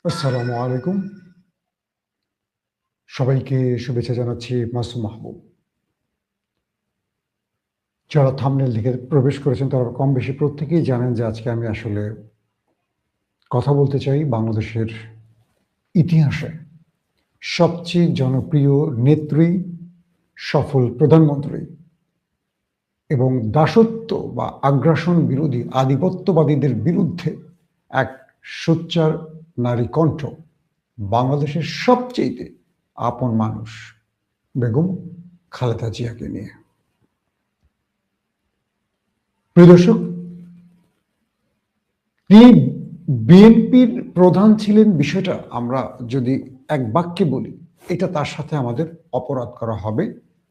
আসসালামু আলাইকুম। সবাইকে শুভেচ্ছা জানাচ্ছি মাসুম মাহবুব। যারা থাম্বনেল দেখে প্রবেশ করেছেন তারা কম বেশি প্রত্যেকেই জানেন যে আজকে আমি আসলে কথা বলতে চাই বাংলাদেশের ইতিহাসে সবচেয়ে জনপ্রিয় নেত্রী, সফল প্রধানমন্ত্রী এবং দাসত্ব বা আগ্রাসন বিরোধী আধিপত্যবাদীদের বিরুদ্ধে এক সোচ্চার নারী কণ্ঠ, বাংলাদেশের সবচেয়ে আপন মানুষ বেগম খালেদা জিয়াকে নিয়ে। প্রিয় দর্শক, তিনি বিএনপির প্রধান ছিলেন বিষয়টা আমরা যদি এক বাক্যে বলি, এটা তার সাথে আমাদের অপরাধ করা হবে,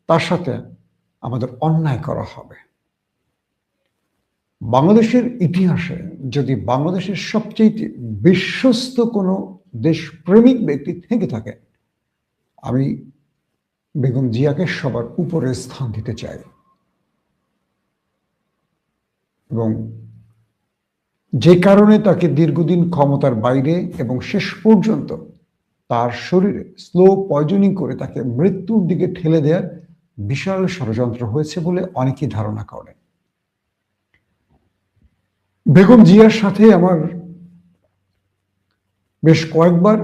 তার সাথে আমাদের অন্যায় করা হবে। বাংলাদেশের ইতিহাসে যদি বাংলাদেশের সবচেয়ে বিশ্বস্ত কোনো দেশপ্রেমিক ব্যক্তি থেকে থাকে, আমি বেগম জিয়াকে সবার উপরে স্থান দিতে চাই। এবং যে কারণে তাকে দীর্ঘদিন ক্ষমতার বাইরে এবং শেষ পর্যন্ত তার শরীরে স্লো পয়জনিং করে তাকে মৃত্যুর দিকে ঠেলে দেওয়ার বিশাল ষড়যন্ত্র হয়েছে বলে অনেকেই ধারণা করেন। বেগম জিয়ার সাথে আমার বেশ কয়েকবার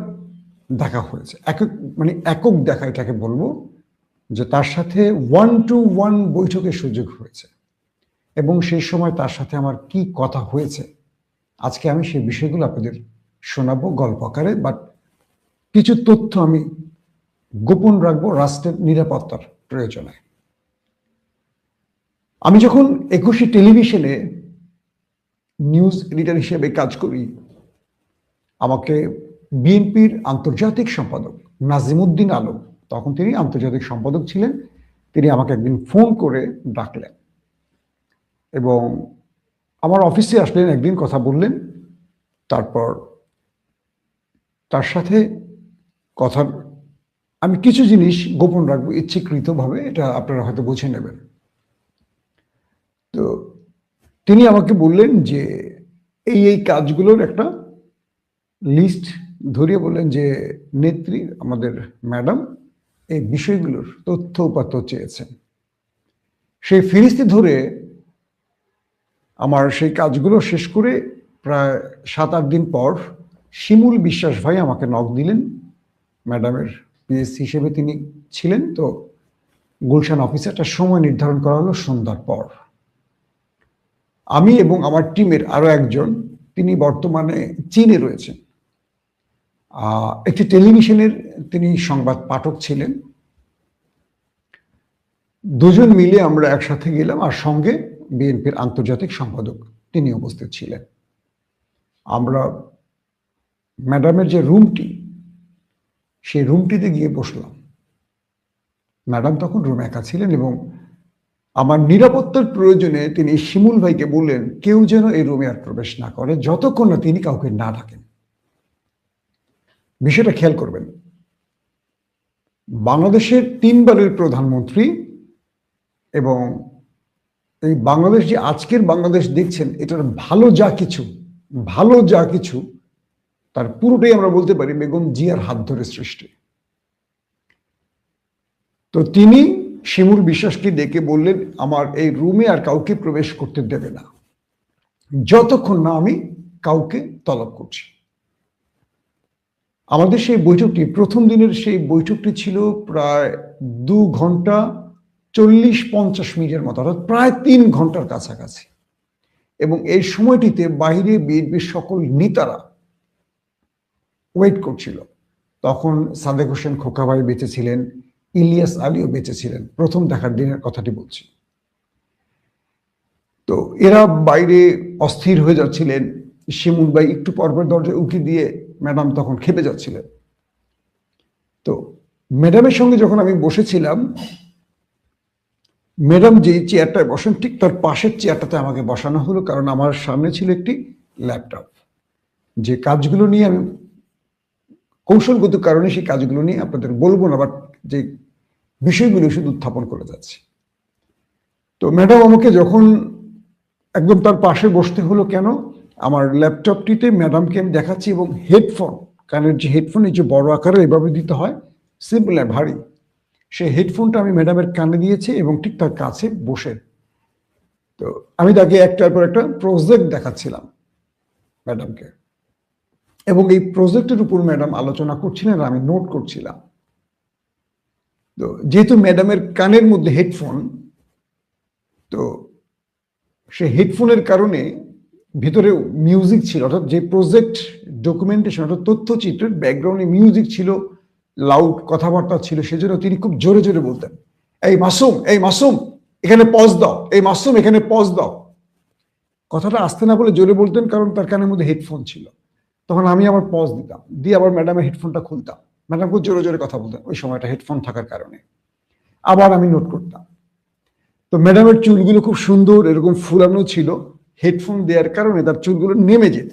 দেখা হয়েছে, একক দেখা এটাকে বলবো, যে তার সাথে 1-to-1 বৈঠকের সুযোগ হয়েছে এবং সেই সময় তার সাথে আমার কি কথা হয়েছে আজকে আমি সেই বিষয়গুলো আপনাদের শোনাবো গল্প আকারে। বাট কিছু তথ্য আমি গোপন রাখবো রাষ্ট্রের নিরাপত্তার প্রয়োজনে। আমি যখন 21 টেলিভিশনে নিউজ এডিটর হিসেবে কাজ করি, আমাকে বিএনপির আন্তর্জাতিক সম্পাদক নাজিমুদ্দিন আলম, তখন তিনি আন্তর্জাতিক সম্পাদক ছিলেন, তিনি আমাকে একদিন ফোন করে ডাকলেন এবং আমার অফিসে আসলেন, একদিন কথা বললেন। তারপর তার সাথে কথার আমি কিছু জিনিস গোপন রাখবো ইচ্ছাকৃতভাবে, এটা আপনারা হয়তো বুঝে নেবেন। তো তিনি আমাকে বললেন যে এই কাজগুলোর একটা লিস্ট ধরিয়ে বললেন যে নেত্রী আমাদের ম্যাডাম এই বিষয়গুলোর তথ্য উপাত্ত চেয়েছেন। সেই ফিরিস্তি ধরে আমার সেই কাজগুলো শেষ করে প্রায় 7-8 দিন পর শিমুল বিশ্বাস ভাই আমাকে নক দিলেন। ম্যাডামের পিএস হিসেবে তিনি ছিলেন। তো গুলশান অফিসে একটা সময় নির্ধারণ করা হলো সন্ধ্যার পর। আমি এবং আমার টিমের আরো একজন, তিনি বর্তমানে চীনে রয়েছেন, একটি টেলিভিশনের তিনি সংবাদ পাঠক ছিলেন। দুজন মিলে আমরা একসাথে গেলাম, আর সঙ্গে বিএনপির আন্তর্জাতিক সম্পাদক তিনি উপস্থিত ছিলেন। আমরা ম্যাডামের যে রুমটি, সেই রুমটিতে গিয়ে বসলাম। ম্যাডাম তখন রুমে একা ছিলেন এবং আমার নিরাপত্তার প্রয়োজনে তিনি শিমুল ভাইকে বললেন কেউ যেন এই রুমে আর প্রবেশ না করে যতক্ষণ না তিনি কাউকে না ডাকেন। বিষয়টা খেয়াল করবেন, বাংলাদেশের 3 বারের প্রধানমন্ত্রী এবং এই বাংলাদেশ যে আজকের বাংলাদেশ দেখছেন, এটার ভালো যা কিছু তার পুরোটাই আমরা বলতে পারি বেগম জিয়ার হাত ধরে সৃষ্টি। তো তিনি শিমুল বিশ্বাসকে ডেকে বললেন আমার এই রুমে আর কাউকে প্রবেশ করতে দেবে না যতক্ষণ না আমি কাউকে তলব করছি। আমাদের সেই বৈঠকটি, প্রথম দিনের সেই বৈঠকটি ছিল প্রায় 2 ঘন্টা 40-50 মিনিটের মতো, অর্থাৎ প্রায় 3 ঘন্টার কাছাকাছি। এবং এই সময়টিতে বাইরে বিএনপির সকল নেতারা ওয়েট করছিল। তখন সাদেক হোসেন খোকা ভাই বেঁচে ছিলেন, ইলিয়াস আলীও বেঁচে ছিলেন, প্রথম দেখার দিনের কথাটি বলছি। তো এরা বাইরে অস্থির হয়ে যাচ্ছিলেন। শিমুল ভাই একটু পরপর দরজায় উঁকি দিয়ে ম্যাডাম তখন খেপে যাচ্ছিলেন। তো ম্যাডামের সঙ্গে যখন আমি বসেছিলাম, ম্যাডাম যে চেয়ারটায় বসেন ঠিক তার পাশের চেয়ারটাতে আমাকে বসানো হলো, কারণ আমার সামনে ছিল একটি ল্যাপটপ। যে কাজগুলো নিয়ে আমি কৌশলগত কারণে সেই কাজগুলো নিয়ে আপনাদের বলবো না, বাট যে বিষয়গুলো শুধু উত্থাপন করে যাচ্ছে। তো ম্যাডাম আমাকে যখন একদম তার পাশে বসতে হলো, কেন আমার ল্যাপটপটিতে ম্যাডামকে আমি দেখাচ্ছি এবং হেডফোন কানের যে হেডফোন, এই যে বড় আকারে এভাবে দিতে হয়, সিম্পল না ভারী, সেই হেডফোনটা আমি ম্যাডামের কানে দিয়েছি এবং ঠিক তার কাছে বসে তো আমি তাকে একটার পর একটা প্রজেক্ট দেখাচ্ছিলাম ম্যাডামকে, এবং এই প্রজেক্টের উপর ম্যাডাম আলোচনা করছিলেন আর আমি নোট করছিলাম। তো যেহেতু ম্যাডামের কানের মধ্যে হেডফোন, তো সে হেডফোনের কারণে ভিতরে মিউজিক ছিল, অর্থাৎ যে প্রজেক্ট ডকুমেন্টেশন অর্থাৎ তথ্যচিত্রের ব্যাকগ্রাউন্ডে মিউজিক ছিল, লাউড কথাবার্তা ছিল, সেজন্য তিনি খুব জোরে জোরে বলতেন, এই মাসুম, এই মাসুম এখানে পজ দাও, এই মাসুম এখানে পজ দাও। কথাটা আসতে না বলে জোরে বলতেন, কারণ তার কানের মধ্যে হেডফোন ছিল। তখন আমি আবার পজ দিতাম, দিয়ে আবার ম্যাডামের হেডফোনটা খুলতাম। ম্যাডাম খুব জোরে জোরে কথা বলতেন ওই সময়টা হেডফোন থাকার কারণে, আবার আমি নোট করতাম। তো ম্যাডামের চুলগুলো খুব সুন্দর এরকম ফুলানো ছিল, হেডফোন দেওয়ার কারণে তার চুলগুলো নেমে যেত।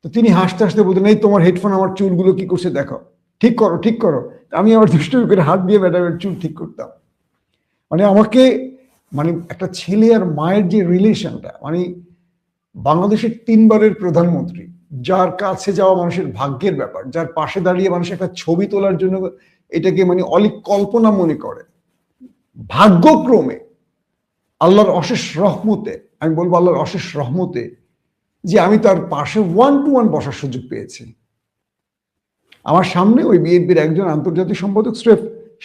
তো তিনি হাসতে হাসতে বলতেন, এই তোমার হেডফোন আমার চুলগুলো কি করছে দেখো, ঠিক করো ঠিক করো। আমি আবার দুষ্টুমি করে হাত দিয়ে ম্যাডামের চুল ঠিক করতাম। মানে আমাকে, মানে একটা ছেলে আর মায়ের যে রিলেশনটা, মানে বাংলাদেশের 3বারের প্রধানমন্ত্রী, যার কাছে যাওয়া মানুষের ভাগ্যের ব্যাপার, যার পাশে দাঁড়িয়ে মানুষ একটা ছবি তোলার জন্য এটাকে মানে অলিক কল্পনা মনে করে, ভাগ্যক্রমে আল্লাহর অশেষ রহমতে, আমি বলবো আল্লাহর অশেষ রহমতে, যে আমি তার পাশে 1 to 1 বসার সুযোগ পেয়েছি। আমার সামনে ওই বিএনপির একজন আন্তর্জাতিক সম্পাদক স্রেফ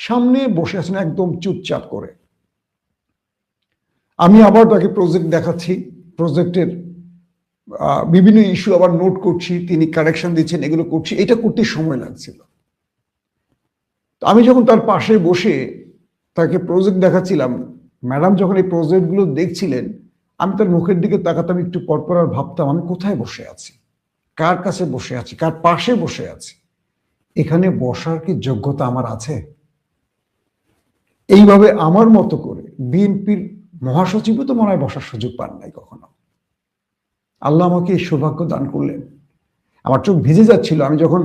সামনে বসে আছেন একদম চুপচাপ করে। আমি আবার তাকে প্রজেক্ট দেখাচ্ছি, প্রজেক্টের বিভিন্ন ইস্যু আবার নোট করছি, তিনি কারেকশন দিচ্ছেন, এগুলো করছি, এটা করতে সময় লাগছিল। আমি যখন তার পাশে বসে তাকে প্রজেক্ট দেখাচ্ছিলাম, ম্যাডাম যখন এই প্রজেক্টগুলো দেখছিলেন, আমি তার মুখের দিকে তাকাতাম একটু পরপর আর ভাবতাম আমি কোথায় বসে আছি, কার কাছে বসে আছি, কার পাশে বসে আছি, এখানে বসার কি যোগ্যতা আমার আছে? এইভাবে আমার মতো করে বিএনপির মহাসচিবও তো মনে হয় বসার সুযোগ পান নাই কখনো। আল্লাহ আমাকে এই সৌভাগ্য দান করলেন। আমার চোখ ভিজে যাচ্ছিল আমি যখন,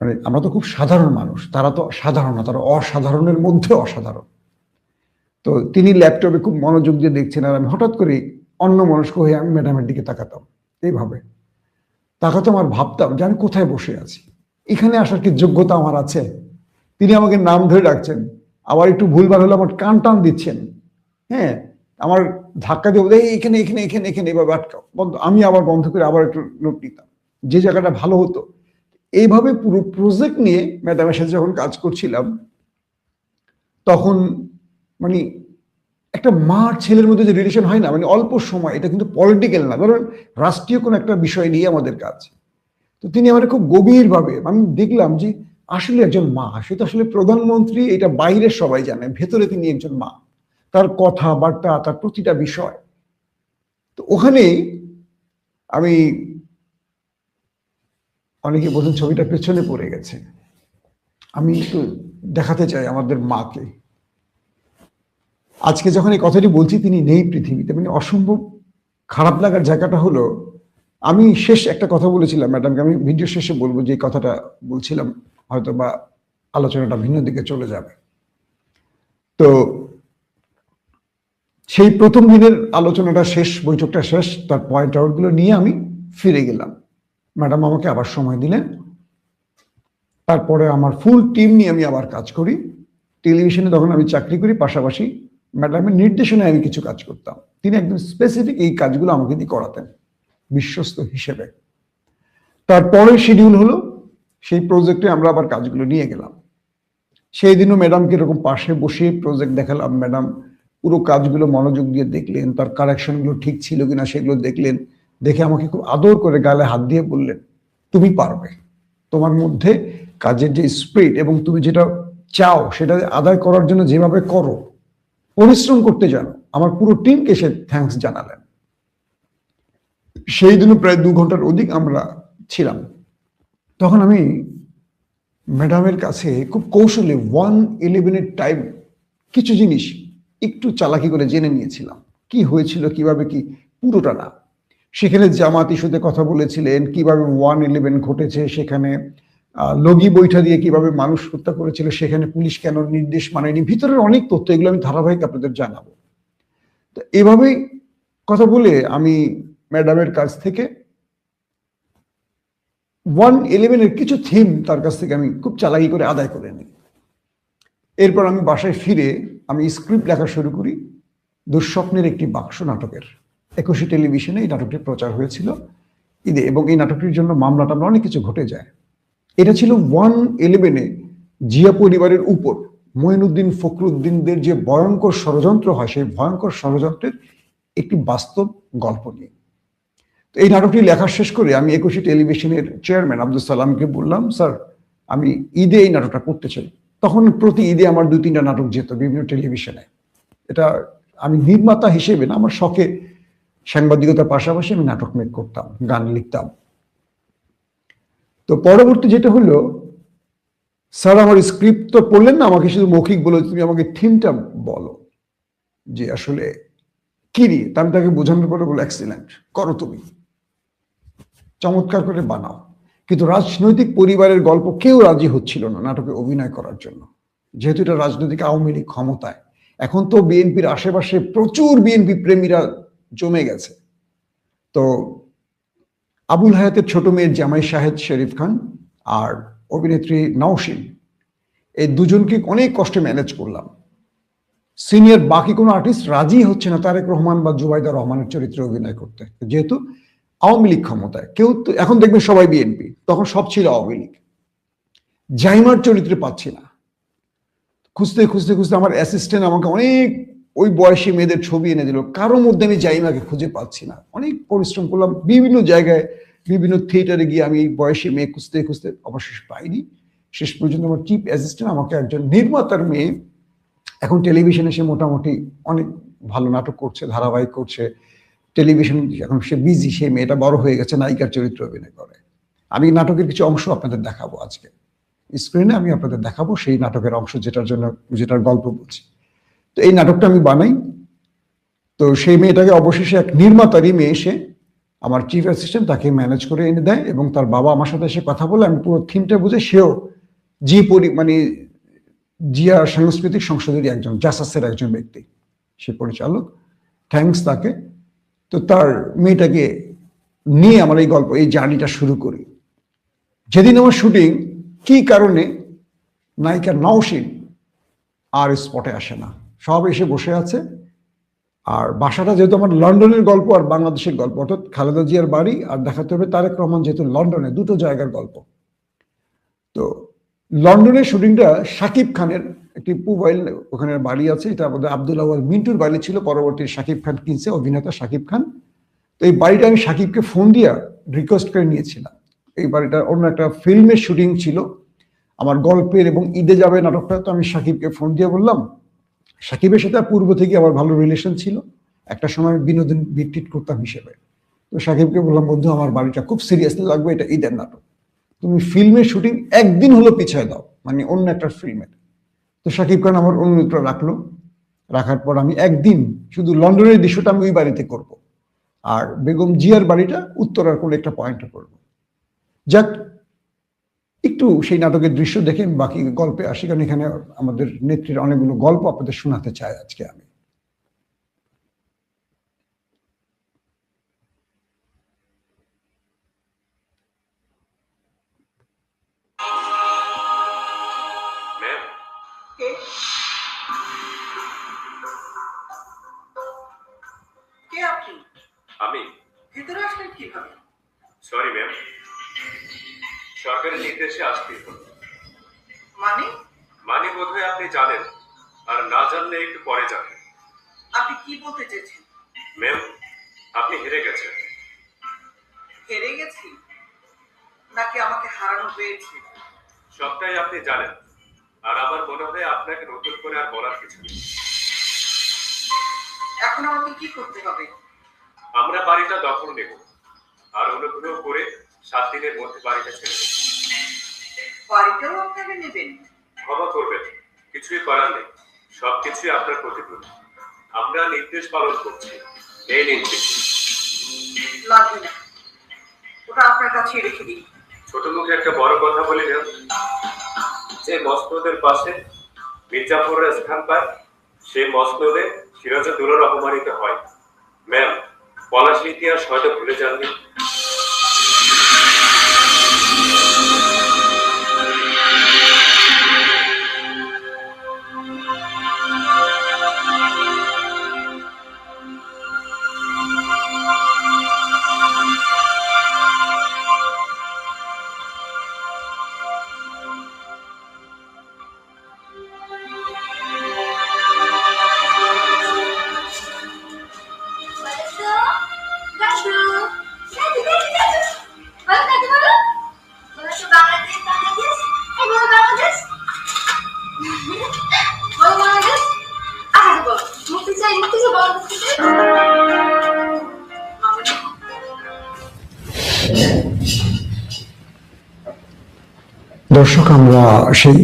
মানে আমরা তো খুব সাধারণ মানুষ, তারা তো সাধারণ না, তারা অসাধারণের মধ্যে অসাধারণ। তো তিনি ল্যাপটপে খুব মনোযোগ দিয়ে দেখছেন, আর আমি হঠাৎ করে অন্য মনস্ক হয়ে আমি ম্যাডামের দিকে তাকাতাম, এইভাবে তাকাতাম আর ভাবতাম যে আমি কোথায় বসে আছি, এখানে আসার কি যোগ্যতা আমার আছে? তিনি আমাকে নাম ধরে ডাকছেন, আবার একটু ভুলভাল হলে আমার কান টান দিচ্ছেন, হ্যাঁ, আমার ধাক্কা দিয়ে বলতে এখানে এখানে এখানে এখানে এভাবে আটকাও, বন্ধ, আমি আবার বন্ধ করে আবার একটু নোট নিতাম যে জায়গাটা ভালো হতো। এইভাবে পুরো প্রজেক্ট নিয়ে ম্যাডামের সাথে যখন কাজ করছিলাম, তখন মানে একটা মার ছেলের মধ্যে যে রিলেশন হয় না, মানে অল্প সময়, এটা কিন্তু পলিটিক্যাল না, ধরুন রাষ্ট্রীয় কোনো একটা বিষয় নিয়ে আমাদের কাজ। তো তিনি আমার খুব গভীরভাবে, আমি দেখলাম যে আসলে একজন মা, সে তো আসলে প্রধানমন্ত্রী, এটা বাইরে সবাই জানে, ভেতরে তিনি একজন মা, তার কথাবার্তা, তার প্রতিটা বিষয়। তো ওখানে আমি, অনেকে বলছেন ছবিটা পেছনে পড়ে গেছে, আমি একটু দেখাতে চাই আমাদের মাকে। আজকে যখন এই কথাটি বলছি তিনি নেই পৃথিবীতে, মানে অসম্ভব খারাপ লাগার জায়গাটা হলো, আমি শেষ একটা কথা বলেছিলাম ম্যাডামকে, আমি ভিডিও শেষে বলবো যে কথাটা বলছিলাম, হয়তো বা আলোচনাটা ভিন্ন দিকে চলে যাবে। তো সেই প্রথম দিনের আলোচনাটা শেষ, বৈঠকটা শেষ, তার পয়েন্ট আউটগুলো নিয়ে আমি ফিরে গেলাম। ম্যাডাম আমাকে আবার সময় দিলেন, তারপরে আমার ফুল টিম নিয়ে আমি আবার কাজ করি। টেলিভিশনে তখন আমি চাকরি করি, পাশাপাশি ম্যাডামের নির্দেশনায় আমি কিছু কাজ করতাম। তিনি একদম স্পেসিফিক এই কাজগুলো আমাকে দিয়ে করাতেন বিশ্বস্ত হিসেবে। তারপরে শিডিউল হলো, সেই প্রজেক্টে আমরা আবার কাজগুলো নিয়ে গেলাম। সেই দিনও ম্যাডামকে এরকম পাশে বসে প্রজেক্ট দেখালাম, ম্যাডাম পুরো কাজগুলো মনোযোগ দিয়ে দেখলেন, তার কারেকশনগুলো ঠিক ছিল কিনা সেগুলো দেখলেন, দেখে আমাকে খুব আদর করে গালে হাত দিয়ে বললেন, তুমি পারবে, তোমার মধ্যে কাজের যে স্পিরিট এবং তুমি যেটা চাও সেটা আদায় করার জন্য যেভাবে করো, পরিশ্রম করতে জানো। আমার পুরো টিমকে সে থ্যাঙ্কস জানালেন। সেই দিনও প্রায় 2 ঘন্টার অধিক আমরা ছিলাম। তখন আমি ম্যাডামের কাছে খুব কৌশলে 1-11 টাইম কিছু জিনিস একটু চালাকি করে জেনে নিয়েছিলাম, কি হয়েছিল, কিভাবে কি, পুরোটা না। সেখানে জামাত ইস্যুতে কথা বলেছিলেন, কিভাবে 1-11 ঘটেছে, সেখানে লগি বৈঠা দিয়ে কিভাবে মানুষ হত্যা করেছিল, সেখানে পুলিশ কেন নির্দেশ মানেনি, ভিতরের অনেক তথ্য, এগুলো আমি ধারাবাহিক আপনাদের জানাবো। তো এভাবেই কথা বলে আমি ম্যাডামের কাছ থেকে 111 কিছু থিম তার কাছ থেকে আমি খুব চালাকি করে আদায় করে নিই। এরপর আমি বাসায় ফিরে আমি স্ক্রিপ্ট লেখা শুরু করি দুঃস্বপ্নের একটি বাক্স নাটকের। 21 টেলিভিশনে এই নাটকটি প্রচার হয়েছিল ঈদে, এবং এই নাটকটির জন্য মামলা টামলা অনেক কিছু ঘটে যায়। এটা ছিল 111 জিয়া পরিবারের উপর মঈনুদ্দিন ফখরুদ্দিনদের যে ভয়ঙ্কর ষড়যন্ত্র হয়, সেই ভয়ঙ্কর ষড়যন্ত্রের একটি বাস্তব গল্প নিয়ে। তো এই নাটকটি লেখা শেষ করে আমি 21 টেলিভিশনের চেয়ারম্যান আব্দুল সালামকে বললাম, স্যার আমি ঈদে এই নাটকটা করতে চাই। তখন প্রতি ঈদে আমার 2-3টা নাটক যেত বিভিন্ন টেলিভিশনে। এটা আমি নির্মাতা হিসেবে না, আমার শখে সাংবাদিকতার পাশাপাশি আমি নাটক মেক করতাম, গান লিখতাম। তো পরবর্তী যেটা হলো, স্যার আমার স্ক্রিপ্ট তো পড়লেন না, আমাকে শুধু মৌখিক বলে তুমি আমাকে থিমটা বলো যে আসলে কি নিয়ে। আমি তাকে বোঝানোর পরে বলো এক্সিলেন্ট, করো তুমি, চমৎকার করে বানাও। কিন্তু রাজনৈতিক পরিবারের গল্প কেউ রাজি হচ্ছিল না নাটকে অভিনয় করার জন্য, যেহেতু এটা রাজনৈতিক আওয়ামী লীগ ক্ষমতায়। এখন তো বিএনপির আশেপাশে প্রচুর বিএনপি প্রেমীরা জমে গেছে। তো আবুল হায়াতের ছোট মেয়ের জামাই শাহেদ শরীফ খান আর অভিনেত্রী নওশিন, এই দুজনকে অনেক কষ্টে ম্যানেজ করলাম। সিনিয়র বাকি কোনো আর্টিস্ট রাজি হচ্ছে না তারেক রহমান বা জুবাইদা রহমানের চরিত্রে অভিনয় করতে, যেহেতু আওয়ামী লীগ ক্ষমতায়। কেউ তো এখন দেখবে সবাই বিএনপি, তখন সব ছিল আওয়ামী লীগ। জাইমার চরিত্রে পাচ্ছি না, খুঁজতে খুঁজতে খুঁজতে আমার অ্যাসিস্ট্যান্ট আমাকে অনেক ওই বয়সী মেয়েদের ছবি এনে দিল, কারোর মধ্যে আমি জাইমাকে খুঁজে পাচ্ছি না। অনেক পরিশ্রম করলাম, বিভিন্ন জায়গায় বিভিন্ন থিয়েটারে গিয়ে আমি এই বয়সী মেয়ে খুঁজতে খুঁজতে অবশেষ পাইনি। শেষ পর্যন্ত আমার চিফ অ্যাসিস্ট্যান্ট আমাকে একজন নির্মাতার মেয়ে, এখন টেলিভিশনে সে মোটামুটি অনেক ভালো নাটক করছে, ধারাবাহিক করছে, টেলিভিশন এখন সে বিজি, সেই মেয়েটা বড় হয়ে গেছে, নায়িকার চরিত্র অভিনয় করে। আমি নাটকের কিছু অংশ আপনাদের দেখাবো আজকে স্ক্রিনে, আমি আপনাদের দেখাবো সেই নাটকের অংশ যেটার গল্প বলছি। তো এই নাটকটা আমি বানাই। তো সেই মেয়েটাকে অবশেষে এক নির্মাতারই মেয়ে, এসে আমার চিফ অ্যাসিস্ট্যান্ট তাকে ম্যানেজ করে এনে দেয়, এবং তার বাবা আমার সাথে এসে কথা বলে আমি পুরো থিমটা বুঝে, সেও মানে জিয়া সাংস্কৃতিক সংসদের একজন, জাসাসের একজন ব্যক্তি, সে পরিচালক, থ্যাঙ্কস তাকে। তো তার মেয়েটাকে নিয়ে আমার এই গল্প, এই জার্নিটা শুরু করি। যেদিন আমার শুটিং, কি কারণে নায়িকা নওশিন আর স্পটে আসে না, সব এসে বসে আছে। আর বাসাটা যেহেতু আমার লন্ডনের গল্প আর বাংলাদেশের গল্প, অর্থাৎ খালেদা জিয়ার বাড়ি আর দেখাতে হবে তারেক রহমান যেহেতু লন্ডনে, দুটো জায়গার গল্প। তো লন্ডনের শুটিংটা শাকিব খানের একটি পুবাইল ওখানে বাড়ি আছে, এটা আমাদের আব্দুল আওয়াল মিন্টুর বাড়ি ছিল, পরবর্তী শাকিব খান কিনছে, অভিনেতা শাকিব খান। তো এই বাড়িটা আমি শাকিবকে ফোন দিয়া রিকোয়েস্ট করে নিয়েছিলাম। এই বাড়িটা অন্য একটা ফিল্মের শুটিং ছিল আমার গল্পের, এবং ঈদে যাবে নাটকটা। তো আমি শাকিবকে ফোন দিয়ে বললাম, শাকিবের সাথে পূর্ব থেকে আমার ভালো রিলেশন ছিল, একটা সময় বিনোদন ভিত্তিক করতাম হিসেবে। তো শাকিবকে বললাম, বন্ধু আমার বাড়িটা খুব সিরিয়াসলি লাগবে, এটা ঈদের নাটক, তুমি ফিল্মের শুটিং একদিন হলো পিছিয়ে দাও, মানে অন্য একটা ফিল্মের। তো শাকিব খান আমার অনুরোধটা রাখলো। রাখার পর আমি একদিন শুধু লন্ডনের দৃশ্যটা আমি ওই বাড়িতে করব, আর বেগম জিয়ার বাড়িটা উত্তরার কোনো একটা পয়েন্টে করব। যাক, একটু সেই নাটকের দৃশ্য দেখে বাকি গল্পে আসি, কারণ এখানে আমাদের নেত্রীর অনেকগুলো গল্প আপনাদের শোনাতে চাই আজকে আমি। আমি ভিতরে আসলেন কিভাবে? সরি ম্যাম, সরকারের নির্দেশে আসতে হলো। মানে বোধহয় আপনি জানেন, আর না জানলে একটু পরে যাবেন। আপনি কি বলতে চেয়েছেন? ম্যাম, আপনি হেরে গেছেন। হেরে গেছি নাকি আমাকে হারানো হয়েছে? সবটাই আপনি জানেন, আর আমার মনে হয় আপনাকে নতুন করে আর বলার কিছু নেই। এখন আমাকে কি করতে হবে? আমরা বাড়িটা দখল নেব, আর অনুগ্রহ করে 7 দিনের মধ্যে বাড়িটা ছেড়ে দেব। বাড়িটাও আপনারা নেবেন? ক্ষমা করবেন, কিছুই করার নেই, সবকিছুই আপনার প্রতিক্রিয়া। আমরা নির্দেশ পালন করছি। এই নিন। লাগবে না, ওটা আপনার কাছে রেখে দিন। ছোট মুখে একটা বড় কথা বলি না, যে মসনদের পাশে মির্জাফরের স্থান পায়, সেই মসনদে সিরাজউদ্দৌলার অপমানিত হয়। ম্যাম, পলাশী ইতিহাস হয়তো ভুলে যাননি। দর্শক, আমরা সেই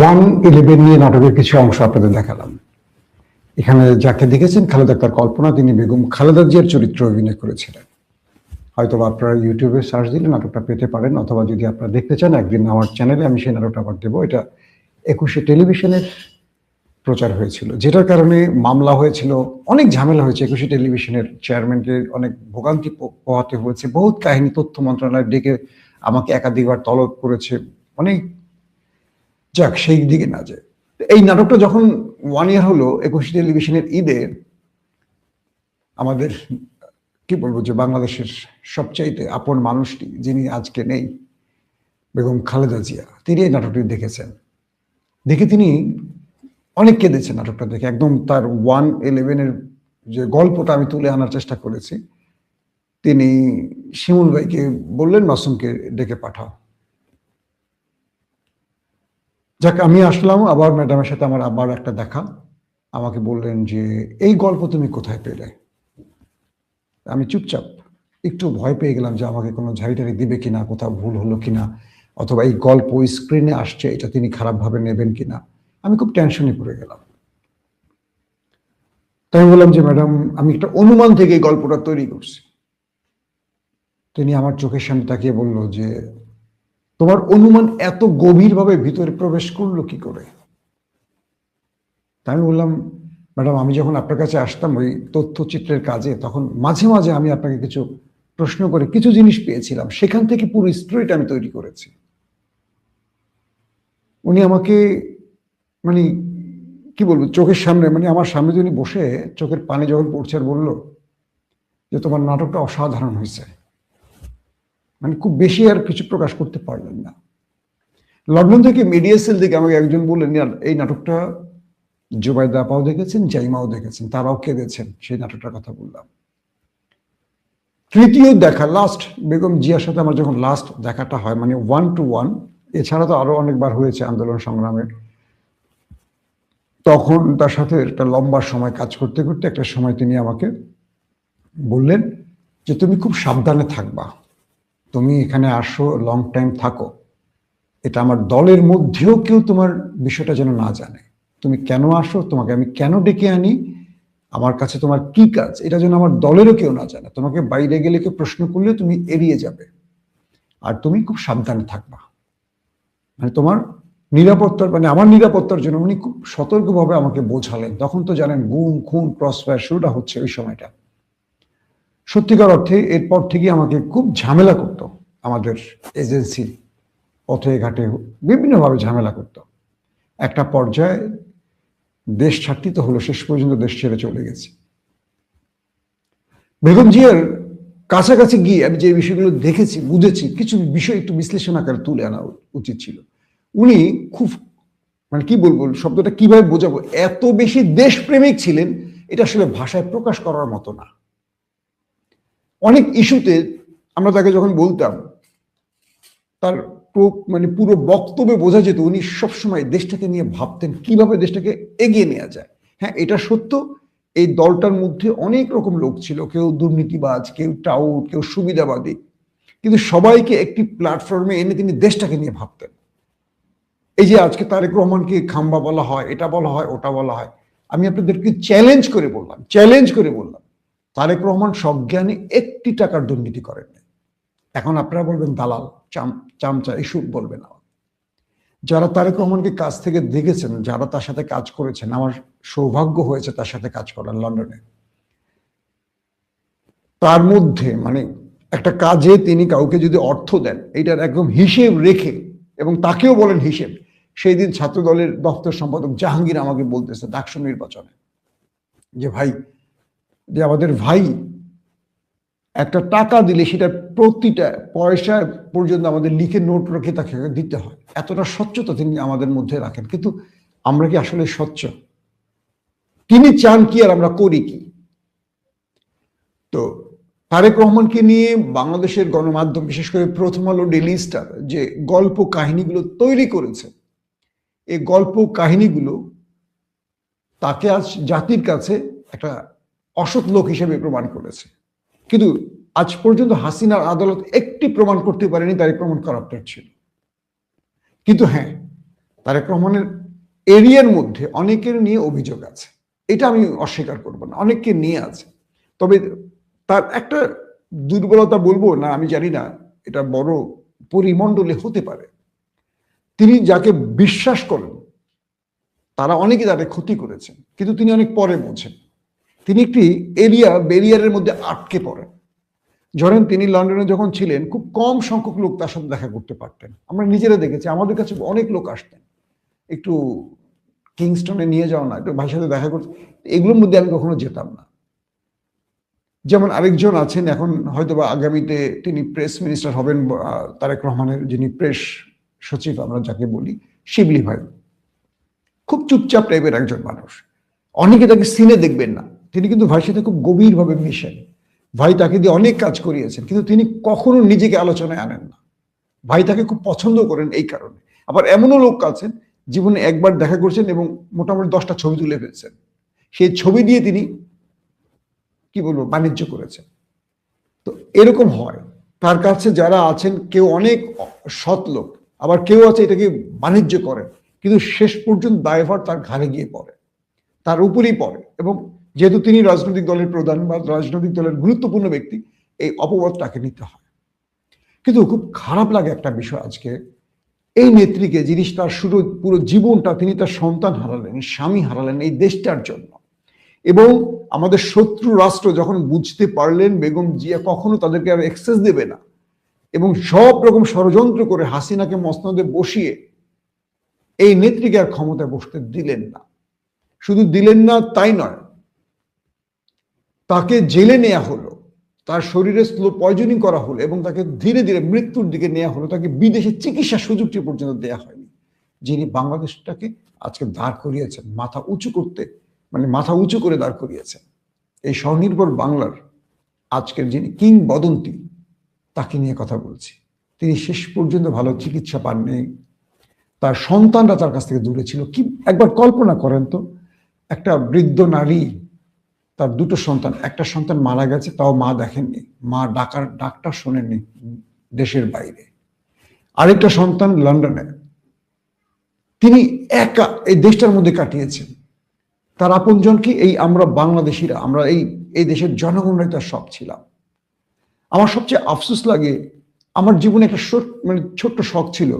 111 নিয়ে নাটকের কিছু অংশ আপনাদের দেখালাম। এখানে যাকে দেখেছেন খালেদা আক্তার কল্পনা, তিনি বেগম খালেদা জিয়ার চরিত্রে অভিনয় করেছিলেন। হয়তো আপনারা ইউটিউবে সার্চ দিলে নাটকটা পেতে পারেন, অথবা যদি আপনারা দেখতে চান একদিন আমার চ্যানেলে আমি সেই নাটকটা আবার দেবো। এটা 21শে টেলিভিশনের প্রচার হয়েছিল, যেটার কারণে মামলা হয়েছিল, অনেক ঝামেলা হয়েছে। 21শে টেলিভিশনের চেয়ারম্যানকে অনেক ভোগান্তি পোহাতে হয়েছে, বহুত কাহিনী তথ্য মন্ত্রণালয় ডেকে আমাকে একাধিকবার তলব করেছে, অনেক। যাক, সেই দিকে না যায়। এই নাটকটা যখন 1 ইয়ার হলো 21শে টেলিভিশনের ঈদে, আমাদের কি বলবো যে বাংলাদেশের সবচাইতে আপন মানুষটি যিনি আজকে নেই, বেগম খালেদা জিয়া, তিনি এই নাটকটি দেখেছেন। দেখে তিনি অনেক কেঁদেছেন নাটকটা দেখে। একদম তার 111-এর যে গল্পটা আমি তুলে আনার চেষ্টা করেছি, তিনি শিমুল ভাইকে বললেন মাসুমকে ডেকে পাঠাও। যাক, আমি আসলাম, আবার ম্যাডামের সাথে আমার আবার একটা দেখা। আমাকে বললেন যে এই গল্প তুমি কোথায় পেলে? আমি চুপচাপ একটু ভয় পেয়ে গেলাম যে আমাকে কোনো ঝাড়িটারি দিবে কিনা, কোথাও ভুল হলো কিনা, অথবা এই গল্প স্ক্রিনে আসছে এটা তিনি খারাপভাবে নেবেন কিনা। আমি খুব টেনশনে পড়ে গেলাম। তাই আমি বললাম যে ম্যাডাম, আমি একটা অনুমান থেকে এই গল্পটা তৈরি করছি। তিনি আমার চোখের সামনে তাকিয়ে বলল যে তোমার অনুমান এত গভীরভাবে ভিতরে প্রবেশ করলো কি করে? তাই আমি বললাম, ম্যাডাম, আমি যখন আপনার কাছে আসতাম ওই তথ্যচিত্রের কাজে, তখন মাঝে মাঝে আমি আপনাকে কিছু প্রশ্ন করে কিছু জিনিস পেয়েছিলাম, সেখান থেকে পুরো স্টোরিটা আমি তৈরি করেছি। উনি আমাকে মানে কি বলবো, চোখের সামনে, মানে আমার সামনে যিনি বসে চোখের পানি যখন পড়ছে, আর বললো যে তোমার নাটকটা অসাধারণ হয়েছে। মানে খুব বেশি আর কিছু প্রকাশ করতে পারলেন না। লন্ডন থেকে মিডিয়া সেল থেকে আমাকে একজন বললেন এই নাটকটা জুবাইদা আপাও দেখেছেন, জাইমাও দেখেছেন, তারাও কেঁদেছেন। সেই নাটকটার কথা বললাম। তৃতীয় দেখা, লাস্ট বেগম জিয়ার সাথে আমার যখন লাস্ট দেখাটা হয়, মানে 1 to 1, এছাড়া তো আরো অনেকবার হয়েছে আন্দোলন সংগ্রামে, তখন তার সাথে একটা লম্বা সময় কাজ করতে করতে একটা সময় তিনি আমাকে বললেন যে তুমি খুব সাবধানে থাকবা, তুমি এখানে আসো, লং টাইম থাকো, এটা আমার দলের মধ্যেও কেউ তোমার বিষয়টা যেন না জানে। তুমি কেন আসো, তোমাকে আমি কেন ডেকে আনি, আমার কাছে তোমার কি কাজ, এটা যেন আমার দলেরও কেউ না জানে। তোমাকে বাইরে গেলে কেউ প্রশ্ন করলে তুমি এড়িয়ে যাবে, আর তুমি খুব সাবধানে থাকবা। মানে তোমার নিরাপত্তার, মানে আমার নিরাপত্তার জন্য উনি খুব সতর্কভাবে আমাকে বোঝালেন। তখন তো জানেন গুম খুন ক্রসফায়ার শুরুটা হচ্ছে ওই সময়টা। সত্যিকার অর্থে এরপর থেকে আমাকে খুব ঝামেলা করতো, আমাদের এজেন্সি পথে ঘাটে বিভিন্নভাবে ঝামেলা করতো। একটা পর্যায়ে দেশ ছাড়তে তো হলো, শেষ পর্যন্ত দেশ ছেড়ে চলে গেছি। বেগম জিয়ার কাছাকাছি গিয়ে আমি যে বিষয়গুলো দেখেছি, বুঝেছি, কিছু বিষয় একটু বিশ্লেষণ আকারে তুলে আনা উচিত ছিল। উনি খুব, মানে কি বলবো, শব্দটা কিভাবে বোঝাবো, এত বেশি দেশপ্রেমিক ছিলেন, এটা আসলে ভাষায় প্রকাশ করার মতো না। অনেক ইস্যুতে আমরা তাকে যখন বলতাম, তার মানে পুরো বক্তব্যে বোঝা যেত উনি সবসময় দেশটাকে নিয়ে ভাবতেন কিভাবে দেশটাকে এগিয়ে নেওয়া যায়। হ্যাঁ, এটা সত্য, এই দলটার মধ্যে অনেক রকম লোক ছিল, কেউ দুর্নীতিবাজ, কেউ টাউট, কেউ সুবিধাবাদী, কিন্তু সবাইকে একটি প্ল্যাটফর্মে এনে তিনি দেশটাকে নিয়ে ভাবতেন। এই যে আজকে তারেক রহমানকে খাম্বা বলা হয়, এটা বলা হয়, ওটা বলা হয়, আমি আপনাদেরকে চ্যালেঞ্জ করে বললাম তারেক রহমান সজ্ঞানে 1 টাকার দুর্নীতি করেন। এখন আপনারা বলবেন দালাল, চামচা, এসব বলবেন। যারা তারেক রহমানকে কাছ থেকে দেখেছেন, যারা তার সাথে কাজ করেছেন, আমার সৌভাগ্য হয়েছে তার সাথে কাজ করার লন্ডনে, তার মধ্যে মানে একটা কাজে তিনি কাউকে যদি অর্থ দেন, এইটার একদম হিসেব রেখে, এবং তাকেও বলেন হিসেব। সেই দিন ছাত্র দলের দপ্তর সম্পাদক জাহাঙ্গীর আমাকে বলতেছে ডাকসু নির্বাচনে যে ভাই, যে আমাদের ভাই একটা টাকা দিলে সেটা প্রতিটা পয়সা পর্যন্ত আমাদের লিখে নোট রেখে তাকে দিতে হয়। এতটা স্বচ্ছতা তিনি আমাদের মধ্যে রাখেন, কিন্তু আমরা কি আসলে স্বচ্ছ? তিনি চান কি আর আমরা করি কি? তো তারেক রহমানকে নিয়ে বাংলাদেশের গণমাধ্যম, বিশেষ করে প্রথম আলো, ডেইলি স্টার যে গল্প কাহিনীগুলো তৈরি করেছে, এই গল্প কাহিনীগুলো তাকে আজ জাতির কাছে একটা অসৎ লোক হিসেবে প্রমাণ করেছে। কিন্তু আজ পর্যন্ত হাসিনার আদালত একটি প্রমাণ করতে পারেনি তারেক রহমান করাপ্টেড ছিল। কিন্তু হ্যাঁ, তারেক রহমানের এরিয়ার মধ্যে অনেকের নিয়ে অভিযোগ আছে, এটা আমি অস্বীকার করব না, অনেককে নিয়ে আছে। তবে তার একটা দুর্বলতা বলবো না, আমি জানি না, এটা বড় পরিমণ্ডলে হতে পারে। তিনি যাকে বিশ্বাস করেন তারা অনেকে তাদের ক্ষতি করেছেন, কিন্তু তিনি অনেক পরে বোঝেন। তিনি একটি ব্যারিয়ারের মধ্যে আটকে পড়েন। ধরেন তিনি লন্ডনে যখন ছিলেন, খুব কম সংখ্যক লোক তার সাথে দেখা করতে পারতেন। আমরা নিজেরা দেখেছি, আমাদের কাছে অনেক লোক আসতেন, একটু কিংস্টনে নিয়ে যাও না, একটু ভাইয়ের সাথে দেখা করতে, এগুলোর মধ্যে আমি কখনো যেতাম না। যেমন আরেকজন আছেন, এখন হয়তোবা আগামীতে তিনি প্রেস মিনিস্টার হবেন, তারেক রহমানের যিনি প্রেস সচিব আমরা যাকে বলি, শিবলি ভাই, খুব চুপচাপ টাইপের একজন মানুষ। অনেকে তাকে সিনে দেখবেন না, তিনি কিন্তু ভাইয়ের সাথে খুব গভীরভাবে মিশেন। ভাই তাকে দিয়ে অনেক কাজ করিয়েছেন, কিন্তু তিনি কখনো নিজেকে আলোচনায় আনেন না। ভাই তাকে খুব পছন্দ করেন এই কারণে। আবার এমনও লোক আছেন জীবনে একবার দেখা করছেন এবং মোটামুটি 10টা ছবি তুলে ফেলছেন, সেই ছবি দিয়ে তিনি কি বলবো বাণিজ্য করেছেন। তো এরকম হয়, তার কাছে যারা আছেন কেউ অনেক সৎ লোক, আবার কেউ আছে এটাকে বাণিজ্য করে, কিন্তু শেষ পর্যন্ত দায়ভার তার ঘাড়ে গিয়ে পড়ে, তার উপরেই পড়ে। এবং যেহেতু তিনি রাজনৈতিক দলের প্রধান বা রাজনৈতিক দলের গুরুত্বপূর্ণ ব্যক্তি, এই অপবাদ তাকে নিতে হয়। কিন্তু খুব খারাপ লাগে একটা বিষয়, আজকে এই নেত্রীকে, যিনি তার পুরো জীবনটা তিনি তার সন্তান হারালেন, স্বামী হারালেন এই দেশটার জন্য, এবং আমাদের শত্রু রাষ্ট্র যখন বুঝতে পারলেন বেগম জিয়া কখনো তাদেরকে আর অ্যাক্সেস দেবে না, এবং সব রকম ষড়যন্ত্র করে হাসিনাকে মসনদে বসিয়ে এই নেত্রীকে আর ক্ষমতায় বসতে দিলেন না। শুধু দিলেন না তাই নয়, তাকে জেলে নেওয়া হলো, তার শরীরে স্লো পয়জনিং করা হলো, এবং তাকে ধীরে ধীরে মৃত্যুর দিকে নেওয়া হলো। তাকে বিদেশে চিকিৎসা সুযোগটি পর্যন্ত দেওয়া হয়নি। যিনি বাংলাদেশটাকে আজকে দাঁড় করিয়েছেন, মাথা উঁচু করতে, মানে মাথা উঁচু করে দাঁড় করিয়েছেন, এই স্বনির্ভর বাংলার আজকের যিনি কিংবদন্তি, তাকে নিয়ে কথা বলছি। তিনি শেষ পর্যন্ত ভালো চিকিৎসা পাননি, তার সন্তানরা তার কাছ থেকে দূরে ছিল। কি একবার কল্পনা করেন তো, একটা বৃদ্ধ নারী, তার 2টো সন্তান, একটা সন্তান মারা গেছে, তাও মা দেখেননি, মা ডাক্তার শোনেননি দেশের বাইরে, আরেকটা সন্তান লন্ডনে, তিনি একা এই দেশটার মধ্যে কাটিয়েছেন। তার আপনজন কি? এই আমরা বাংলাদেশিরা, আমরা এই দেশের জনগণরাই তার সব ছিলাম। আমার সবচেয়ে আফসোস লাগে, আমার জীবনে একটা ছোট্ট শখ ছিল,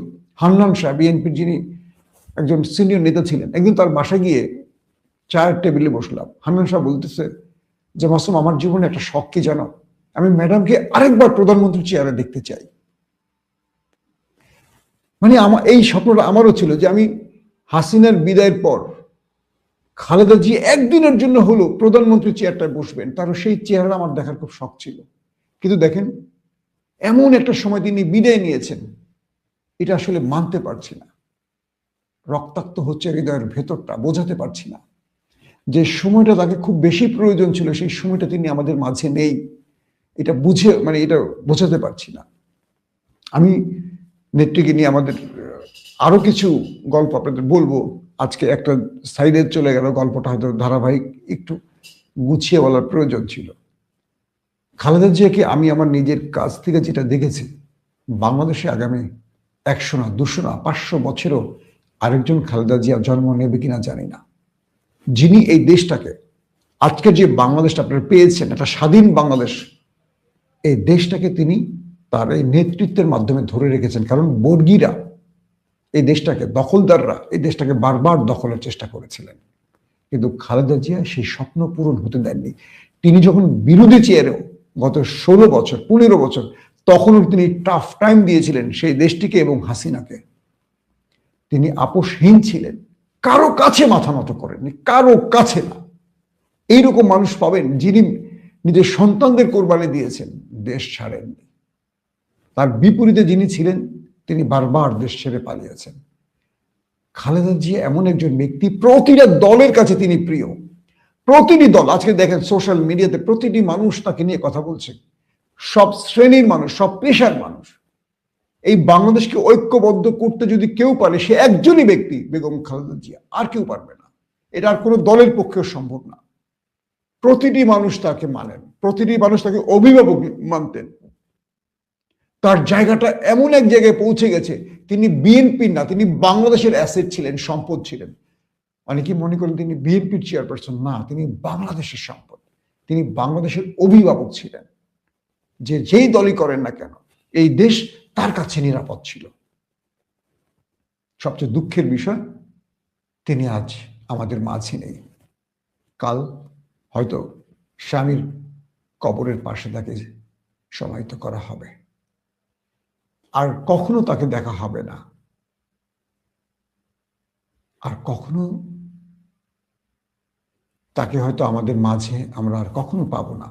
হান্নান শাহ, বিএনপির যিনি একজন সিনিয়র নেতা ছিলেন, একদিন তার বাসায় গিয়ে চায়ের টেবিলে বসলাম। হান্নান শাহ বলতেছে যে, মাসুম, আমার জীবনে একটা শখ কি জানো? আমি ম্যাডামকে আরেকবার প্রধানমন্ত্রী চেয়ারে দেখতে চাই। মানে আমার এই স্বপ্নটা আমারও ছিল যে আমি হাসিনার বিদায়ের পর খালেদা জি একদিনের জন্য হলো প্রধানমন্ত্রী চেয়ারটায় বসবেন, তারও সেই চেহারা আমার দেখার খুব শখ ছিল। কিন্তু দেখেন, এমন একটা সময় তিনি বিদায় নিয়েছেন, এটা আসলে মানতে পারছি না। রক্তাক্ত হচ্ছে হৃদয়ের ভেতরটা, বোঝাতে পারছি না। যে সময়টা তাকে খুব বেশি প্রয়োজন ছিল, সেই সময়টা তিনি আমাদের মাঝে নেই, এটা এটা বোঝাতে পারছি না। আমি নেত্রীকে নিয়ে আমাদের আরো কিছু গল্প আপনাদের বলবো, আজকে একটা সাইডে চলে গেল, গল্পটা হয়তো ধারাবাহিক একটু গুছিয়ে বলার প্রয়োজন ছিল। খালেদা জিয়াকে আমি আমার নিজের কাছ থেকে যেটা দেখেছি, বাংলাদেশে আগামী 100 না 200 না 500 বছরেও আরেকজন খালেদা জিয়া জন্ম নেবে কিনা জানি না, যিনি এই দেশটাকে, আজকে যে বাংলাদেশটা আপনারা পেয়েছেন, একটা স্বাধীন বাংলাদেশ, এই দেশটাকে তিনি তার এই নেতৃত্বের মাধ্যমে ধরে রেখেছেন। কারণ বর্গীরা এই দেশটাকে, দখলদাররা এই দেশটাকে বারবার দখলের চেষ্টা করেছিলেন, কিন্তু খালেদা জিয়া সেই স্বপ্ন পূরণ হতে দেননি। তিনি যখন বিরোধী চেয়ারেও গত 16 বছর 15 বছর, তখনও তিনি টাফ টাইম দিয়েছিলেন সেই দেশটিকে এবং হাসিনাকে। তিনি আপোষহীন ছিলেন, কারো কাছে মাথা নত করেননি, কারো কাছে না। এইরকম মানুষ পাবেন যিনি নিজের সন্তানদের কোরবানি দিয়েছেন, দেশ ছাড়েননি। তার বিপরীতে যিনি ছিলেন, তিনি বারবার দেশ ছেড়ে পালিয়েছেন। খালেদা জিয়া এমন একজন ব্যক্তি, প্রতিটা দলের কাছে তিনি প্রিয়। প্রতিটি দল, আজকে দেখেন সোশ্যাল মিডিয়াতে প্রতিটি মানুষ তাকে নিয়ে কথা বলছে, সব শ্রেণীর মানুষ, সব পেশার মানুষ। এই বাংলাদেশকে ঐক্যবদ্ধ করতে যদি কেউ পারে, সে একজনই ব্যক্তি, বেগম খালেদা জিয়া, আর কেউ পারবে না। এটা আর কোনো দলের পক্ষেও সম্ভব না। প্রতিটি মানুষ তাকে মানেন, প্রতিটি মানুষ তাকে অভিভাবক মানতেন। তার জায়গাটা এমন এক জায়গায় পৌঁছে গেছে, তিনি বিএনপির না, তিনি বাংলাদেশের অ্যাসেট ছিলেন, সম্পদ ছিলেন। অনেকে মনে করেন তিনি বিএনপির চেয়ারপারসন, না, তিনি বাংলাদেশের সম্পদ, তিনি বাংলাদেশের অভিভাবক ছিলেন। যে যেই দলই করেন না কেন এই দেশ তার কাছে নিরাপদ ছিল। সবচেয়ে দুঃখের বিষয়, তিনি আজ আমাদের মাঝে নেই। কাল হয়তো স্বামীর কবরের পাশে তাকে সমাহিত করা হবে, আর কখনো তাকে দেখা হবে না, আর কখনো তাকে হয়তো আমাদের মাঝে আমরা আর কখনো পাবো না।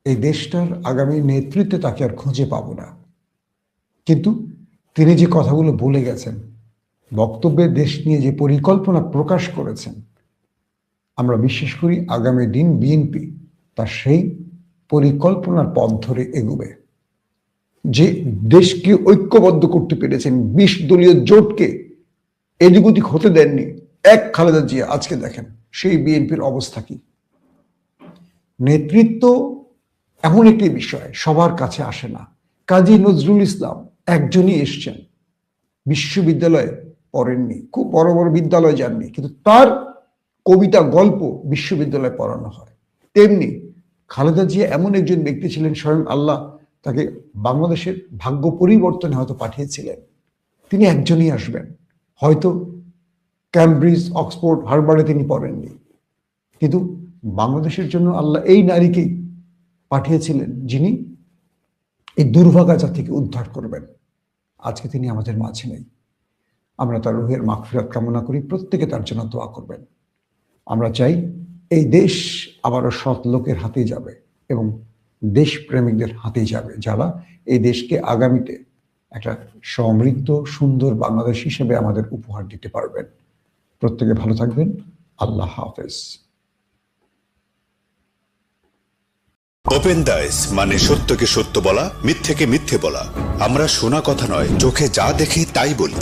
এই দেশটার আগামী নেতৃত্বে তাকে আর খুঁজে পাবো না। কিন্তু তিনি যে কথাগুলো বলে গেছেন, বক্তব্যে দেশ নিয়ে যে পরিকল্পনা প্রকাশ করেছেন, আমরা বিশ্বাস করি আগামী দিন বিএনপি তার সেই পরিকল্পনার পথ ধরে এগোবে। যে দেশকে ঐক্যবদ্ধ করতে পেরেছেন, 20 দলীয় জোটকে এদিক ওদিক হতে দেননি এক খালেদা জিয়া, আজকে দেখেন সেই বিএনপির অবস্থা কি। নেতৃত্ব এমন একটি বিষয় সবার কাছে আসে না। কাজী নজরুল ইসলাম একজনই এসছেন, বিশ্ববিদ্যালয়ে পড়েননি, খুব বড় বড় বিদ্যালয়ে যাননি, কিন্তু তার কবিতা গল্প বিশ্ববিদ্যালয়ে পড়ানো হয়। তেমনি খালেদা জিয়া এমন একজন ব্যক্তি ছিলেন, স্বয়ং আল্লাহ তাকে বাংলাদেশের ভাগ্য পরিবর্তনে হয়তো পাঠিয়েছিলেন। তিনি একজনই আসবেন, হয়তো ক্যামব্রিজ, অক্সফোর্ড, হার্ভার্ডে তিনি পড়েননি, কিন্তু বাংলাদেশের জন্য আল্লাহ এই নারীকেই পাঠিয়েছিলেন, যিনি এই দুর্ভাগা জাতিকে উদ্ধার করবেন। আজকে তিনি আমাদের মাঝে নেই। আমরা তার রুহের মাগফিরাত কামনা করি, প্রত্যেকে তার জন্য দোয়া করবেন। আমরা চাই এই দেশ আবারও সৎ লোকের হাতেই যাবে এবং দেশপ্রেমিকদের হাতেই যাবে, যারা এই দেশকে আগামীতে একটা সমৃদ্ধ সুন্দর বাংলাদেশ হিসেবে আমাদের উপহার দিতে পারবেন। প্রত্যেকে ভালো থাকবেন। আল্লাহ হাফেজ। ওপেন দাইস মানে সত্যকে সত্য বলা, মিথ্যেকে মিথ্যে বলা। আমরা শোনা কথা নয়, চোখে যা দেখি তাই বলি।